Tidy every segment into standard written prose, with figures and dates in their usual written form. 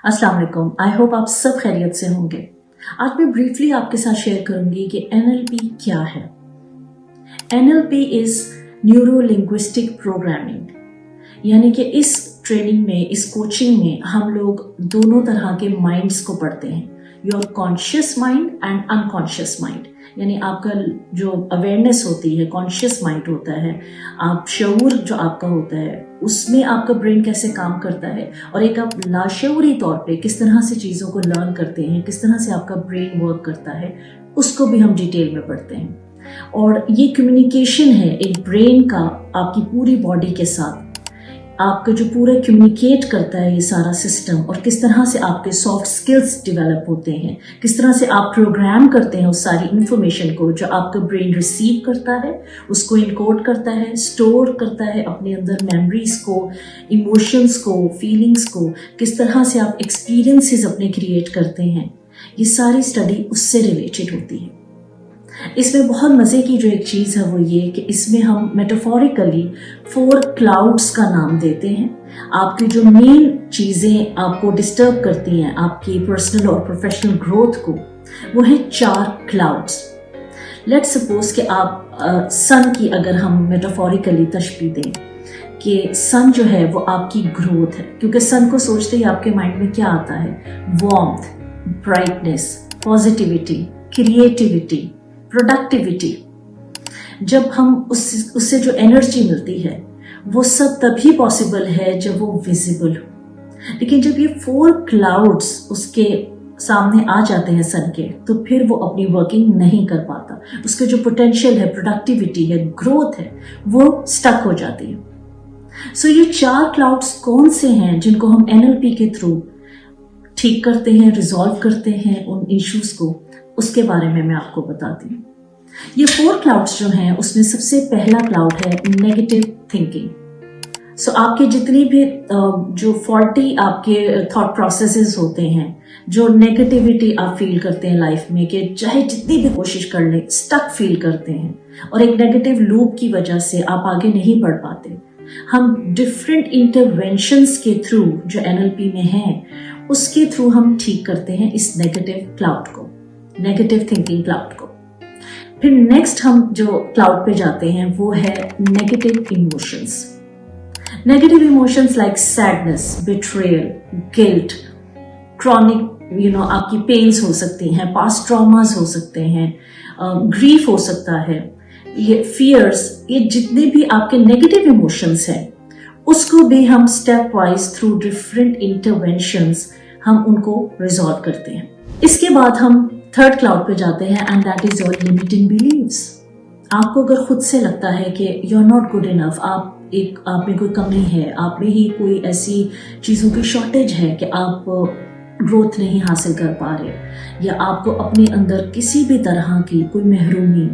अस्सलाम वालेकुम। I hope आप सब खैरियत से होंगे। आज मैं ब्रीफली आपके साथ शेयर करूंगी कि NLP क्या है। NLP is neuro linguistic programming, यानी कि इस ट्रेनिंग में, इस कोचिंग में हम लोग दोनों तरह के माइंड्स को पढ़ते हैं, your conscious mind and unconscious mind. यानी आपका जो अवेयरनेस होती है, कॉन्शियस माइंड होता है, आप शऊर जो आपका होता है, उसमें आपका ब्रेन कैसे काम करता है, और एक आप लाशऊरी तौर पे किस तरह से चीज़ों को लर्न करते हैं, किस तरह से आपका ब्रेन वर्क करता है, उसको भी हम डिटेल में पढ़ते हैं। और ये कम्युनिकेशन है एक ब्रेन का आपकी पूरी बॉडी के साथ, आपका जो पूरा कम्युनिकेट करता है ये सारा सिस्टम, और किस तरह से आपके सॉफ्ट स्किल्स डेवलप होते हैं, किस तरह से आप प्रोग्राम करते हैं उस सारी इंफॉर्मेशन को जो आपका ब्रेन रिसीव करता है, उसको इनकोड करता है, स्टोर करता है अपने अंदर मेमोरीज को, इमोशंस को, फीलिंग्स को, किस तरह से आप एक्सपीरियंसेस अपने क्रिएट करते हैं। ये सारी स्टडी उससे रिलेटेड होती है। इसमें बहुत मज़े की जो एक चीज़ है वो ये कि इसमें हम मेटाफोरिकली 4 क्लाउड्स का नाम देते हैं। आपकी जो मेन चीज़ें आपको डिस्टर्ब करती हैं आपकी पर्सनल और प्रोफेशनल ग्रोथ को, वो है 4 क्लाउड्स। लेट्स सपोज कि आप सन की अगर हम मेटाफोरिकली तशबीह दें कि सन जो है वो आपकी ग्रोथ है, क्योंकि सन को सोचते ही आपके माइंड में क्या आता है? Warmth, brightness, positivity, creativity, productivity. जब हम उससे जो एनर्जी मिलती है वो सब तभी पॉसिबल है जब वो विजिबल हो। लेकिन जब ये 4 क्लाउड्स उसके सामने आ जाते हैं सन के, तो फिर वो अपनी वर्किंग नहीं कर पाता। उसके जो पोटेंशियल है, प्रोडक्टिविटी है, ग्रोथ है, वो स्टक हो जाती है। सो ये 4 क्लाउड्स कौन से हैं जिनको हम NLP के थ्रू ठीक करते हैं, रिजॉल्व करते हैं उन इश्यूज को, उसके बारे में मैं आपको बताती हूँ। ये 4 क्लाउड्स जो हैं उसमें सबसे पहला क्लाउड है नेगेटिव थिंकिंग। सो आपके जितनी भी जो फॉल्टी आपके थॉट प्रोसेसेस होते हैं, जो नेगेटिविटी आप फील करते हैं लाइफ में, कि चाहे जितनी भी कोशिश कर लें स्टक फील करते हैं, और एक नेगेटिव लूप की वजह से आप आगे नहीं बढ़ पाते। हम डिफरेंट इंटरवेंशंस के थ्रू जो NLP में हैं उसके थ्रू हम ठीक करते हैं इस नेगेटिव क्लाउड को, नेगेटिव थिंकिंग क्लाउड को। फिर नेक्स्ट हम जो क्लाउड पे जाते हैं वो है negative emotions. Negative emotions like sadness, betrayal, guilt, chronic आपकी पेन्स हो सकती हैं, पास्ट ट्रॉमास हो सकते हैं, ग्रीफ हो सकता है, ये फियर्स, ये जितने भी आपके नेगेटिव इमोशंस हैं उसको भी हम step wise through different interventions हम उनको रिजॉल्व करते हैं। इसके बाद हम थर्ड क्लाउड पे जाते हैं and that is your limiting beliefs. आपको अगर खुद से लगता है कि you are not good enough, आप में कोई कमी है, आप में ही कोई ऐसी चीज़ों की शॉर्टेज है कि आप ग्रोथ नहीं हासिल कर पा रहे, या आपको अपने अंदर किसी भी तरह की कोई महरूमी,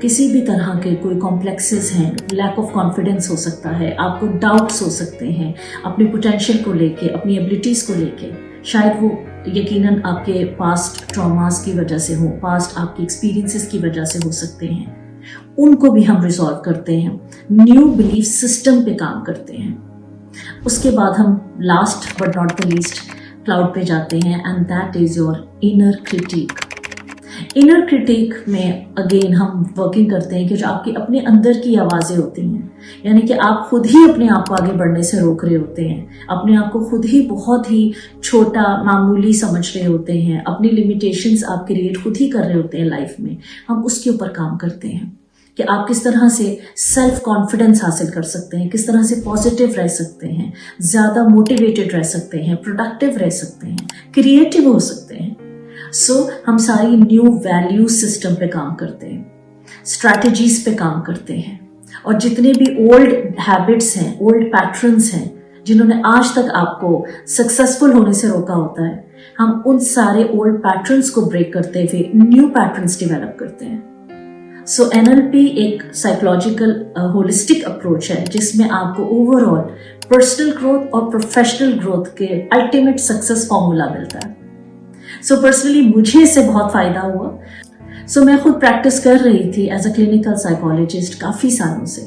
किसी भी तरह के कोई कॉम्प्लेक्सेस हैं, लैक ऑफ कॉन्फिडेंस हो सकता है, आपको डाउट्स हो सकते हैं अपने पोटेंशियल को लेके, अपनी एबिलिटीज़ को लेके, शायद वो यकीनन आपके पास्ट ट्रॉमास की वजह से हो, पास्ट आपकी एक्सपीरियंसेस की वजह से हो सकते हैं, उनको भी हम रिजॉल्व करते हैं, न्यू बिलीफ सिस्टम पे काम करते हैं। उसके बाद हम last but not the least cloud पे जाते हैं and that is your inner critic. Inner critic में अगेन हम वर्किंग करते हैं कि जो आपकी अपने अंदर की आवाज़ें होती हैं, यानी कि आप खुद ही अपने आप को आगे बढ़ने से रोक रहे होते हैं, अपने आप को खुद ही बहुत ही छोटा मामूली समझ रहे होते हैं, अपनी लिमिटेशंस आप क्रिएट खुद ही कर रहे होते हैं लाइफ में। हम उसके ऊपर काम करते हैं कि आप किस तरह से सेल्फ कॉन्फिडेंस हासिल कर सकते हैं, किस तरह से पॉजिटिव रह सकते हैं, ज़्यादा मोटिवेटेड रह सकते हैं, प्रोडक्टिव रह सकते हैं, क्रिएटिव हो सकते हैं। सो हम सारी न्यू वैल्यू सिस्टम पे काम करते हैं, स्ट्रैटेजीज पे काम करते हैं, और जितने भी ओल्ड हैबिट्स हैं, ओल्ड पैटर्न्स हैं जिन्होंने आज तक आपको सक्सेसफुल होने से रोका होता है, हम उन सारे ओल्ड पैटर्न्स को ब्रेक करते हुए न्यू पैटर्न्स डेवलप करते हैं। सो NLP एक साइकोलॉजिकल होलिस्टिक अप्रोच है जिसमें आपको ओवरऑल पर्सनल ग्रोथ और प्रोफेशनल ग्रोथ के अल्टीमेट सक्सेस फॉर्मूला मिलता है। सो पर्सनली मुझे इससे बहुत फायदा हुआ। सो मैं खुद प्रैक्टिस कर रही थी एज अ क्लिनिकल साइकोलॉजिस्ट काफ़ी सालों से,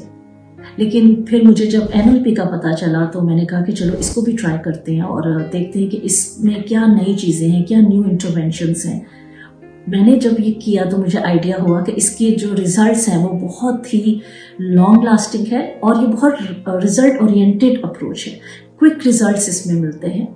लेकिन फिर मुझे जब NLP का पता चला तो मैंने कहा कि चलो इसको भी ट्राई करते हैं और देखते हैं कि इसमें क्या नई चीज़ें हैं, क्या न्यू इंटरवेंशंस हैं। मैंने जब ये किया तो मुझे आइडिया हुआ कि इसके जो रिजल्ट्स हैं वो बहुत ही लॉन्ग लास्टिंग है और ये बहुत रिजल्ट ओरिएंटेड अप्रोच है। क्विक रिजल्ट्स इसमें मिलते हैं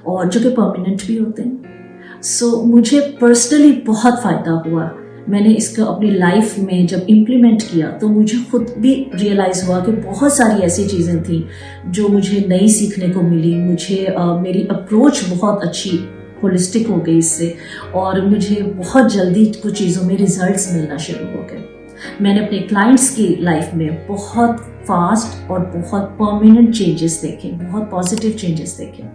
और जो कि परमानेंट भी होते हैं। सो मुझे पर्सनली बहुत फ़ायदा हुआ। मैंने इसको अपनी लाइफ में जब इम्प्लीमेंट किया तो मुझे खुद भी रियलाइज़ हुआ कि बहुत सारी ऐसी चीज़ें थी जो मुझे नई सीखने को मिली। मुझे मेरी अप्रोच बहुत अच्छी होलिस्टिक हो गई इससे और मुझे बहुत जल्दी कुछ चीज़ों में रिजल्ट्स मिलना शुरू हो गए। मैंने अपने क्लाइंट्स की लाइफ में बहुत फास्ट और बहुत परमानेंट चेंजेस देखे, बहुत पॉजिटिव चेंजेस देखे।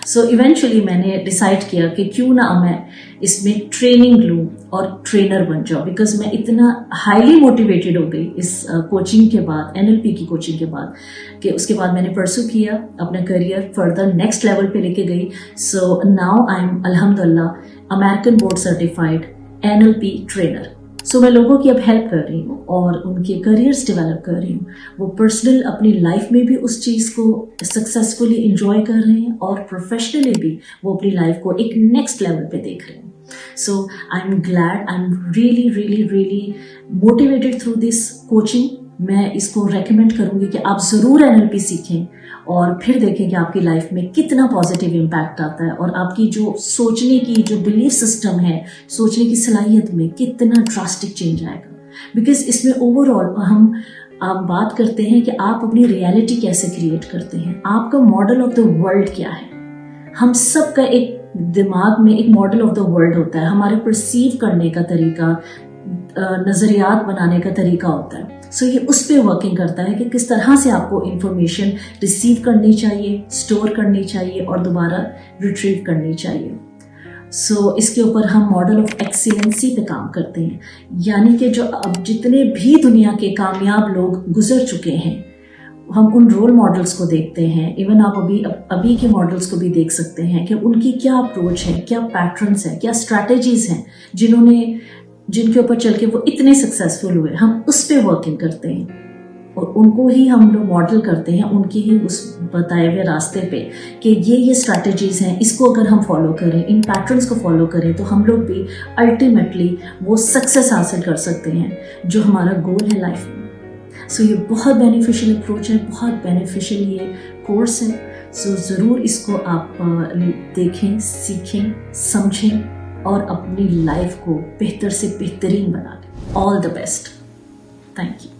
सो इवेंचुअली मैंने डिसाइड किया कि क्यों ना मैं इसमें ट्रेनिंग लूँ और ट्रेनर बन जाऊँ, बिकॉज मैं इतना हाईली मोटिवेटेड हो गई इस कोचिंग के बाद, NLP की कोचिंग के बाद, कि उसके बाद मैंने परसू किया, अपना करियर फर्दर नेक्स्ट लेवल पे लेके गई। सो नाउ आई एम अल्हम्दुलिल्लाह American board certified NLP trainer. So मैं लोगों की अब हेल्प कर रही हूँ और उनके करियर्स डेवलप कर रही हूँ। वो पर्सनल अपनी लाइफ में भी उस चीज़ को सक्सेसफुली इंजॉय कर रहे हैं और प्रोफेशनली भी वो अपनी लाइफ को एक नेक्स्ट लेवल पे देख रहे हैं। So I am glad, I am really really really motivated through this coaching. मैं इसको रेकमेंड करूँगी कि आप ज़रूर NLP सीखें और फिर देखें कि आपकी लाइफ में कितना पॉजिटिव इम्पैक्ट आता है और आपकी जो सोचने की जो बिलीफ सिस्टम है, सोचने की सलाहियत में कितना ड्रास्टिक चेंज आएगा। बिकॉज इसमें ओवरऑल आप बात करते हैं कि आप अपनी रियलिटी कैसे क्रिएट करते हैं, आपका मॉडल ऑफ द वर्ल्ड क्या है। हम सब का एक दिमाग में एक मॉडल ऑफ द वर्ल्ड होता है, हमारे परसीव करने का तरीका, नज़रियात बनाने का तरीका होता है। सो ये उस पर वर्किंग करता है कि किस तरह से आपको इंफॉर्मेशन रिसीव करनी चाहिए, स्टोर करनी चाहिए और दोबारा रिट्रीव करनी चाहिए। सो इसके ऊपर हम मॉडल ऑफ एक्सीलेंसी पे काम करते हैं, यानी कि जो अब जितने भी दुनिया के कामयाब लोग गुजर चुके हैं, हम उन रोल मॉडल्स को देखते हैं। इवन आप अभी के मॉडल्स को भी देख सकते हैं कि उनकी क्या अप्रोच है, क्या पैटर्न्स हैं, क्या स्ट्रैटेजीज हैं जिनके ऊपर चल के वो इतने सक्सेसफुल हुए। हम उस पे वर्किंग करते हैं और उनको ही हम लोग मॉडल करते हैं, उनकी ही उस बताए हुए रास्ते पे कि ये स्ट्रैटेजीज हैं, इसको अगर हम फॉलो करें, इन पैटर्न्स को फॉलो करें तो हम लोग भी अल्टीमेटली वो सक्सेस हासिल कर सकते हैं जो हमारा गोल है लाइफ में। सो ये बहुत बेनिफिशियल अप्रोच है, बहुत बेनिफिशियल ये कोर्स है। सो ज़रूर इसको आप देखें, सीखें, समझें और अपनी लाइफ को बेहतर से बेहतरीन बना लें। All the best. Thank you.